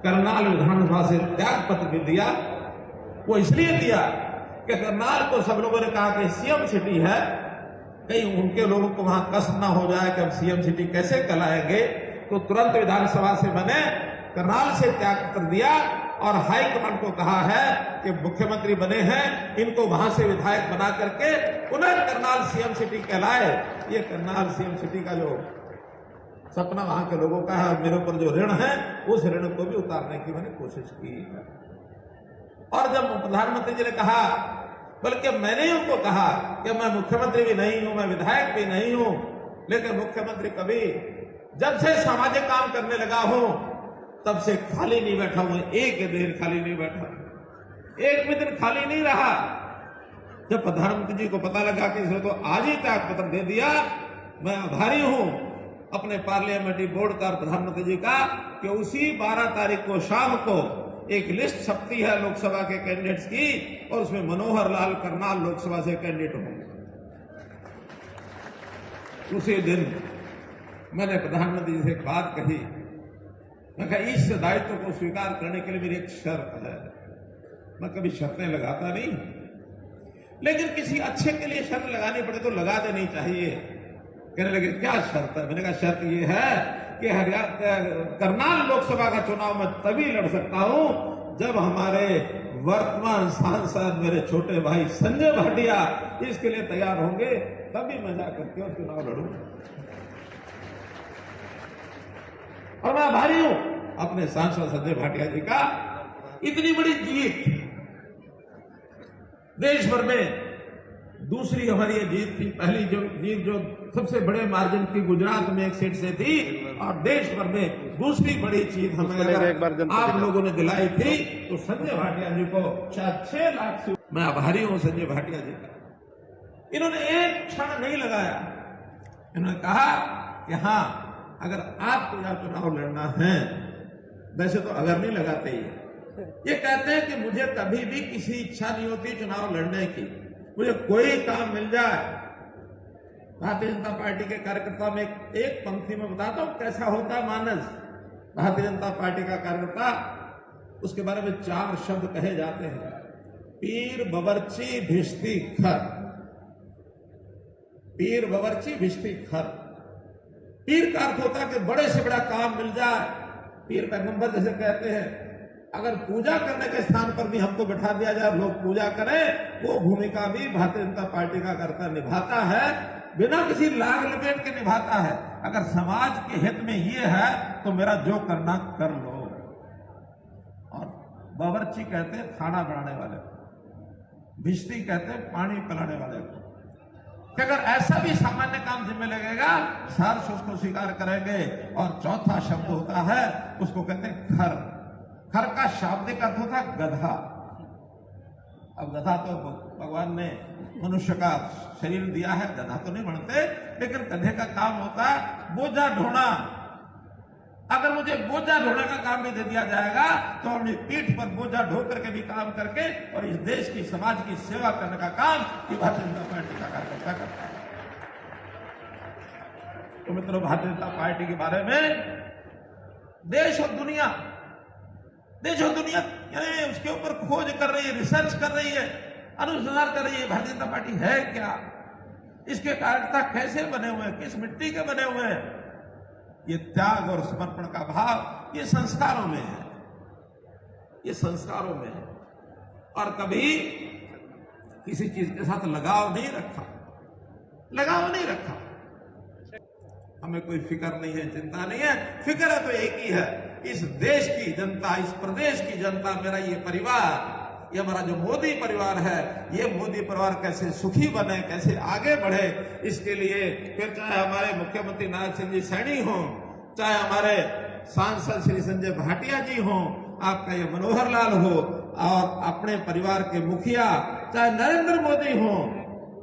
करनाल विधानसभा से त्याग पत्र भी दिया। वो इसलिए दिया कि करनाल को सब लोगों ने कहा कि सीएम सिटी है, कहीं उनके लोगों को वहां कष्ट ना हो जाए कि हम सीएम सिटी कैसे कहलाएंगे, तो तुरंत विधानसभा से बने करनाल से त्याग पत्र दिया और हाईकमान को कहा है कि मुख्यमंत्री बने हैं, इनको वहां से विधायक बना करके पुनः करनाल सीएम सिटी कहलाए। ये करनाल सीएम सिटी का जो सपना वहां के लोगों का है, मेरे ऊपर जो ऋण है उस ऋण को भी उतारने की मैंने कोशिश की। और जब प्रधानमंत्री जी ने कहा, बल्कि मैंने ही उनको कहा कि मैं मुख्यमंत्री भी नहीं हूं, मैं विधायक भी नहीं हूं, लेकिन मुख्यमंत्री कभी जब से सामाजिक काम करने लगा हूं तब से खाली नहीं बैठा हूं, एक दिन खाली नहीं बैठा, एक भी दिन खाली नहीं रहा। जब प्रधानमंत्री जी को पता लगा कि इसने तो आज ही त्याग पत्र दे दिया, मैं आभारी हूं अपने पार्लियामेंट्री बोर्ड का, प्रधानमंत्री जी का, कि उसी 12 तारीख को शाम को एक लिस्ट छपती है लोकसभा के कैंडिडेट्स की और उसमें मनोहर लाल करनाल लोकसभा से कैंडिडेट होंगे। उसी दिन मैंने प्रधानमंत्री जी से एक बात कही, मैं कहा इस दायित्व को स्वीकार करने के लिए मेरी एक शर्त है। मैं कभी शर्तें लगाता नहीं, लेकिन किसी अच्छे के लिए शर्त लगानी पड़े तो लगा देनी चाहिए। कहने लगे क्या शर्त है? मैंने कहा शर्त ये है कि करनाल लोकसभा का चुनाव मैं तभी लड़ सकता हूं जब हमारे वर्तमान सांसद मेरे छोटे भाई संजय भाटिया इसके लिए तैयार होंगे, तभी मैं जाकर के चुनाव लड़ूंगा। और मैं आभारी हूं अपने सांसद संजय भाटिया जी का। इतनी बड़ी जीत देश भर में, दूसरी हमारी ये जीत थी। पहली जो जीत जो सबसे बड़े मार्जिन की गुजरात में एक सीट से थी, और देश भर में दूसरी बड़ी चीज हमें आप लोगों ने दिलाई थी, तो संजय भाटिया जी को 6 लाख से मैं आभारी हूं संजय भाटिया जी का। इन्होंने एक क्षण नहीं लगाया, इन्होंने कहा कि हाँ अगर आपको यह चुनाव लड़ना है, वैसे तो अगर नहीं लगाते ये कहते हैं कि मुझे कभी भी किसी इच्छा नहीं होती चुनाव लड़ने की, मुझे कोई काम मिल जाए। भारतीय जनता पार्टी के कार्यकर्ता में एक पंक्ति में बताता हूं कैसा होता मानस। भारतीय जनता पार्टी का कार्यकर्ता, उसके बारे में 4 शब्द कहे जाते हैं, पीर बबरची भिश्ती खर। पीर बबरची भिश्ती खर। पीर का अर्थ होता है कि बड़े से बड़ा काम मिल जाए। पीर पैगंबर जैसे कहते हैं, अगर पूजा करने के स्थान पर भी हमको बैठा दिया जाए, लोग पूजा करें, वो भूमिका भी भारतीय जनता पार्टी का करता निभाता है, बिना किसी लाग लपेट के निभाता है। अगर समाज के हित में ये है तो मेरा जो करना कर लो। और बावर्ची कहते हैं खाना बनाने वाले को, भिश्ती कहते हैं पानी पिलाने वाले को। कि अगर ऐसा भी सामान्य काम जिम्मे लगेगा, सहर्ष उसको स्वीकार करेंगे। और चौथा शब्द होता है, उसको कहते हैं खर। खर का शाब्दिक अर्थ होता है गधा। अब गधा तो भगवान ने मनुष्य का शरीर दिया है, गधा तो नहीं बनते, लेकिन गधे का काम होता है बोझा ढोना। अगर मुझे बोझा ढोने का काम भी दे दिया जाएगा तो अपनी पीठ पर बोझा ढो करके भी काम करके और इस देश की समाज की सेवा करने का काम ये भारतीय जनता पार्टी का कार्यकर्ता करता है। तो मित्रों, भारतीय जनता पार्टी के बारे में देश और दुनिया उसके ऊपर खोज कर रही है, रिसर्च कर रही है, अनुसंधान कर रही है। भारतीय जनता पार्टी है क्या, इसके कार्यकर्ता कैसे बने हुए हैं, किस मिट्टी के बने हुए हैं। ये त्याग और समर्पण का भाव ये संस्कारों में है, ये संस्कारों में है। और कभी किसी चीज के साथ लगाव नहीं रखा। हमें कोई फिक्र नहीं है, चिंता नहीं है। फिक्र है तो एक ही है, इस देश की जनता, इस प्रदेश की जनता, मेरा ये परिवार, ये हमारा जो मोदी परिवार है, ये मोदी परिवार कैसे सुखी बने, कैसे आगे बढ़े, इसके लिए फिर चाहे हमारे मुख्यमंत्री नारायण सिंह जी सैनी हों, चाहे हमारे सांसद श्री संजय भाटिया जी हों, आपका ये मनोहर लाल हो, और अपने परिवार के मुखिया चाहे नरेंद्र मोदी हों,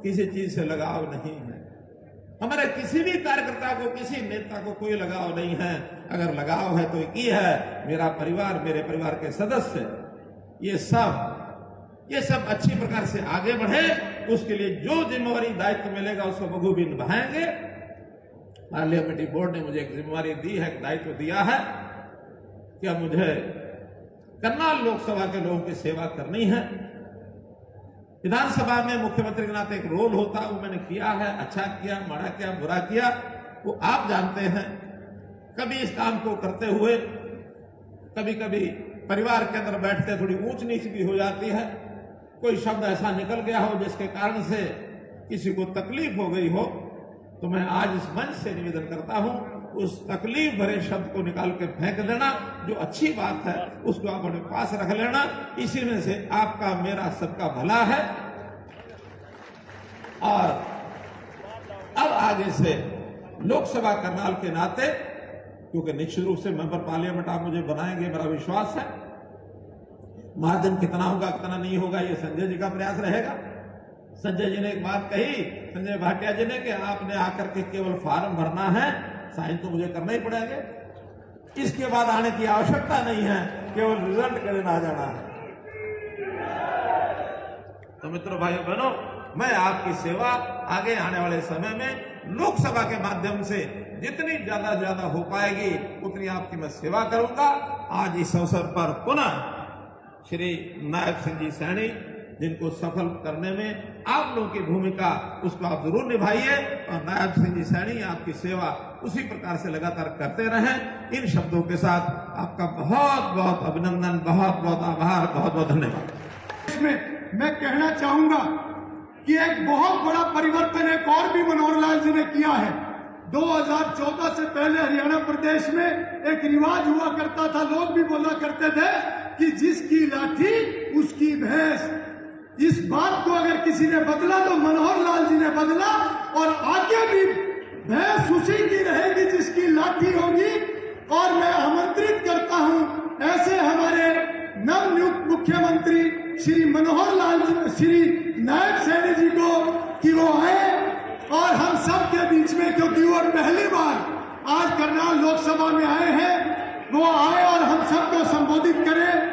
किसी चीज से लगाव नहीं है। हमारे किसी भी कार्यकर्ता को, किसी नेता को कोई लगाव नहीं है। अगर लगाव है तो एक ही है, मेरा परिवार, मेरे परिवार के सदस्य, ये सब अच्छी प्रकार से आगे बढ़े। उसके लिए जो जिम्मेवारी दायित्व मिलेगा उसको बखूबी निभाएंगे। पार्लियामेंट्री बोर्ड ने मुझे एक जिम्मेवारी दी है, एक दायित्व दिया है कि अब मुझे करनाल लोकसभा के लोगों की सेवा करनी है। विधानसभा में मुख्यमंत्री के नाते एक रोल होता है, वो मैंने किया है। अच्छा किया, माड़ा किया, बुरा किया, वो आप जानते हैं। कभी इस काम को करते हुए कभी कभी परिवार के अंदर बैठते थोड़ी ऊंच नीच भी हो जाती है। कोई शब्द ऐसा निकल गया हो जिसके कारण से किसी को तकलीफ हो गई हो, तो मैं आज इस मंच से निवेदन करता हूं, उस तकलीफ भरे शब्द को निकाल के फेंक देना। जो अच्छी बात है उसको आप अपने पास रख लेना। इसी में से आपका मेरा सबका भला है। और अब आगे से लोकसभा करनाल के नाते, क्योंकि निश्चित रूप से मेंबर पार्लियामेंट आप मुझे बनाएंगे, मेरा विश्वास है। मार्जिन कितना होगा कितना नहीं होगा ये संजय जी का प्रयास रहेगा। संजय जी ने एक बात कही, संजय भाटिया जी ने, कि आपने आकर के केवल फॉर्म भरना है, साइन तो मुझे करना ही पड़ेगा। इसके बाद आने की आवश्यकता नहीं है, केवल रिजल्ट के दिन आ जाना है। तो मित्रों, भाइयों बहनों, मैं आपकी सेवा आगे आने वाले समय में लोकसभा के माध्यम से जितनी ज्यादा से ज्यादा हो पाएगी उतनी आपकी मैं सेवा करूंगा। आज इस अवसर पर पुनः श्री नायब सिंह जी सैनी, जिनको सफल करने में आप लोगों की भूमिका, उसको आप जरूर निभाइए। और नायब सिंह जी सैनी आपकी सेवा उसी प्रकार से लगातार करते रहें। इन शब्दों के साथ आपका बहुत बहुत अभिनंदन, बहुत बहुत आभार, बहुत बहुत धन्यवाद। इसमें मैं कहना चाहूंगा कि एक बहुत बड़ा परिवर्तन एक और भी मनोहर लाल जी ने किया है। 2014 से पहले हरियाणा प्रदेश में एक रिवाज हुआ करता था, लोग भी बोला करते थे कि जिसकी लाठी उसकी भैंस। इस बात को अगर किसी ने बदला तो मनोहर लाल जी ने बदला, और आगे भी भैंस उसी की रहेगी जिसकी लाठी होगी। और मैं आमंत्रित करता हूं ऐसे हमारे नवनियुक्त मुख्यमंत्री श्री मनोहर लाल जी, श्री नायब सैनी जी को, कि वो आए और हम सब के बीच में, क्योंकि वो पहली बार आज करनाल लोकसभा में आए हैं, वो आए और हम सबको संबोधित करें।